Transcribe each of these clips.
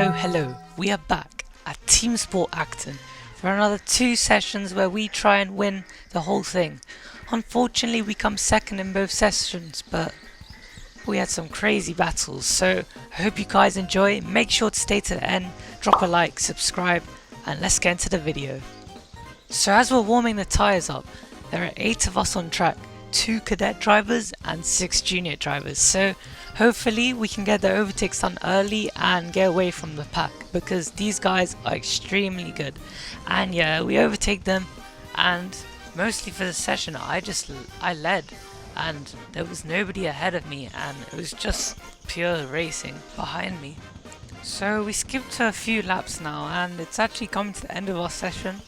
Hello, we are back at Teamsport Acton for another 2 sessions where we try and win the whole thing. Unfortunately, we come second in both sessions, but we had some crazy battles, so I hope you guys enjoy. Make sure to stay to the end, drop a like, subscribe, and let's get into the video. So as we're warming the tyres up, there are 8 of us on track, 2 cadet drivers and 6 junior drivers, so hopefully we can get the overtakes done early and get away from the pack, because these guys are extremely good. And yeah, we overtake them, and mostly for the session I led and there was nobody ahead of me, and it was just pure racing behind me. So we skipped to a few laps now, and it's actually coming to the end of our session.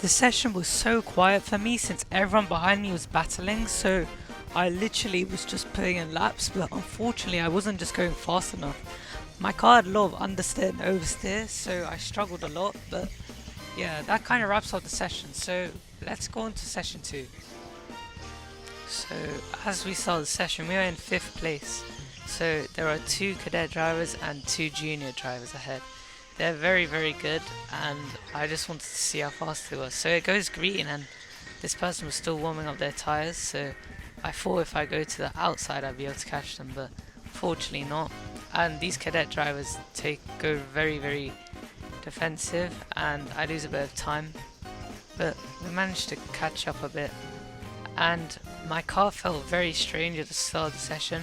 The session was so quiet for me since everyone behind me was battling, so I literally was just putting in laps, but unfortunately I wasn't just going fast enough. My car had a lot of understeer and oversteer, so I struggled a lot, but yeah, that kind of wraps up the session, so let's go on to session 2. So as we saw the session, we are in 5th place, so there are 2 cadet drivers and 2 junior drivers ahead. They're very good, and I just wanted to see how fast they were. So it goes green, and this person was still warming up their tyres, so I thought if I go to the outside I'd be able to catch them, but fortunately not. And these cadet drivers go very defensive, and I lose a bit of time, but we managed to catch up a bit. And my car felt very strange at the start of the session,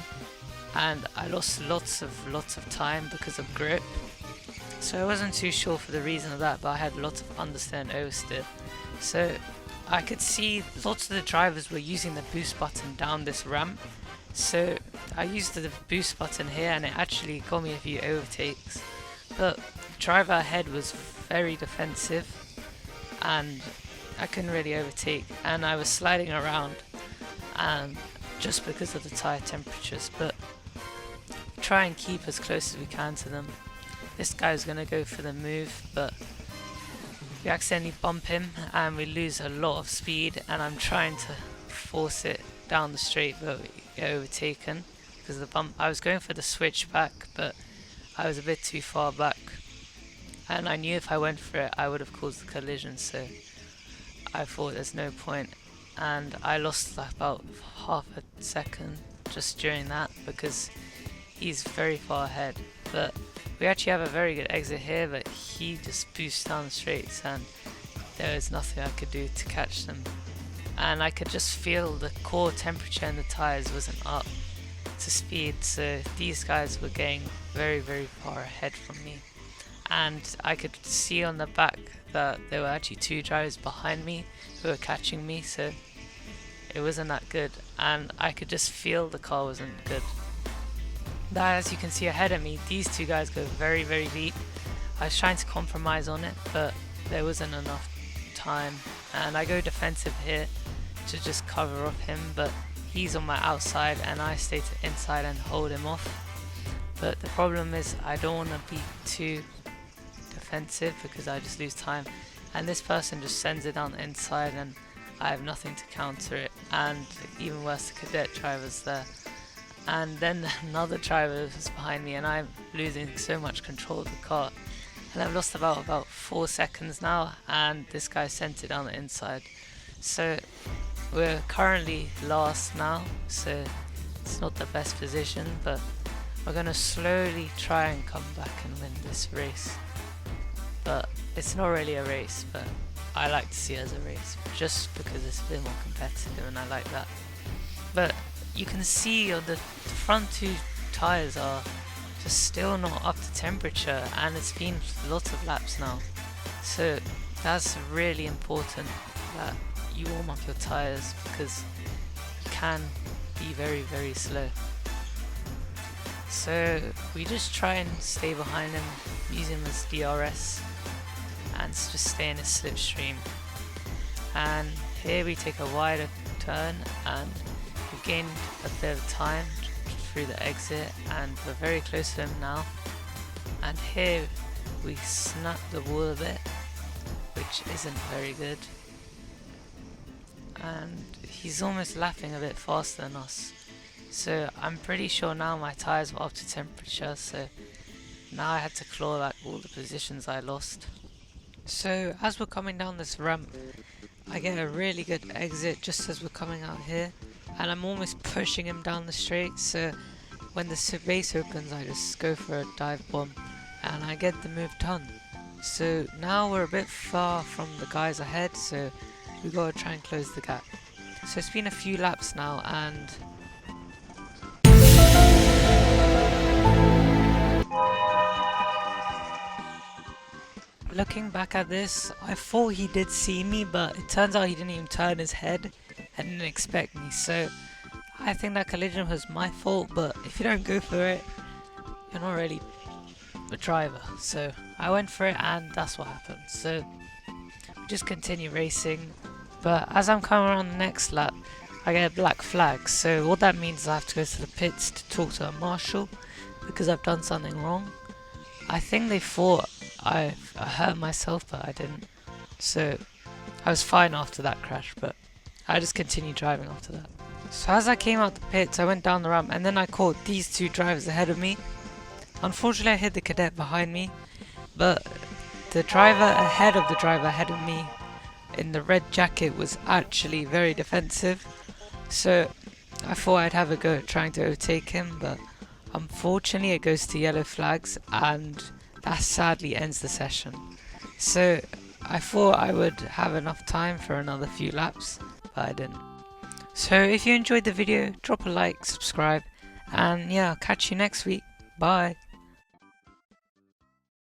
and I lost lots of time because of grip. So I wasn't too sure for the reason of that, but I had lots of understeer and oversteer. So I could see lots of the drivers were using the boost button down this ramp. So I used the boost button here, and it actually got me a few overtakes. But the driver ahead was very defensive, and I couldn't really overtake, and I was sliding around just because of the tyre temperatures, but try and keep as close as we can to them. This guy's gonna go for the move, but we accidentally bump him and we lose a lot of speed, and I'm trying to force it down the straight, but we get overtaken because of the bump. I was going for the switch back, but I was a bit too far back, and I knew if I went for it I would have caused the collision, so I thought there's no point, and I lost about half a second just during that because he's very far ahead. But we actually have a very good exit here, but he just boosts down the straights, and there was nothing I could do to catch them. And I could just feel the core temperature in the tyres wasn't up to speed, so these guys were getting very far ahead from me. And I could see on the back that there were actually 2 drivers behind me who were catching me, so it wasn't that good, and I could just feel the car wasn't good. That, as you can see ahead of me, these 2 guys go very deep. I was trying to compromise on it, but there wasn't enough time, and I go defensive here to just cover off him, but he's on my outside and I stay to inside and hold him off. But the problem is I don't want to be too defensive because I just lose time, and this person just sends it down the inside and I have nothing to counter it, and even worse, the cadet driver's there. And then another driver is behind me, and I'm losing so much control of the car, and I've lost about 4 seconds now, and this guy sent it down the inside. So we're currently last now, so it's not the best position, but we're gonna slowly try and come back and win this race. But it's not really a race, but I like to see it as a race just because it's a bit more competitive, and I like that. But you can see the front 2 tyres are just still not up to temperature, and it's been lots of laps now, so that's really important that you warm up your tyres because you can be very slow. So we just try and stay behind him, use him as DRS, and just stay in his slipstream. And here we take a wider turn, and we've gained a bit of time through the exit, and we're very close to him now. And here we snap the wall a bit, which isn't very good, and he's almost lapping a bit faster than us. So I'm pretty sure now my tyres were up to temperature, so Now I had to claw back all the positions I lost. So as we're coming down this ramp, I get a really good exit just as we're coming out here, and I'm almost pushing him down the straight, so when the space opens I just go for a dive bomb and I get the move done. So now we're a bit far from the guys ahead, so we gotta try and close the gap. So it's been a few laps now, and looking back at this, I thought he did see me, but it turns out he didn't even turn his head and didn't expect me. So I think that collision was my fault, but if you don't go for it, you're not really a driver. So I went for it and that's what happened. So we just continue racing, but as I'm coming around the next lap, I get a black flag. So what that means is I have to go to the pits to talk to a marshal because I've done something wrong. I think they thought I hurt myself, but I didn't. So I was fine after that crash, but I just continued driving after that. So as I came out the pits, I went down the ramp and then I caught these two drivers ahead of me. Unfortunately, I hit the cadet behind me, but the driver ahead of the driver ahead of me in the red jacket was actually very defensive. So I thought I'd have a go at trying to overtake him, but unfortunately it goes to yellow flags and that sadly ends the session. So I thought I would have enough time for another few laps, but I didn't. So if you enjoyed the video, drop a like, subscribe, and yeah, I'll catch you next week. Bye.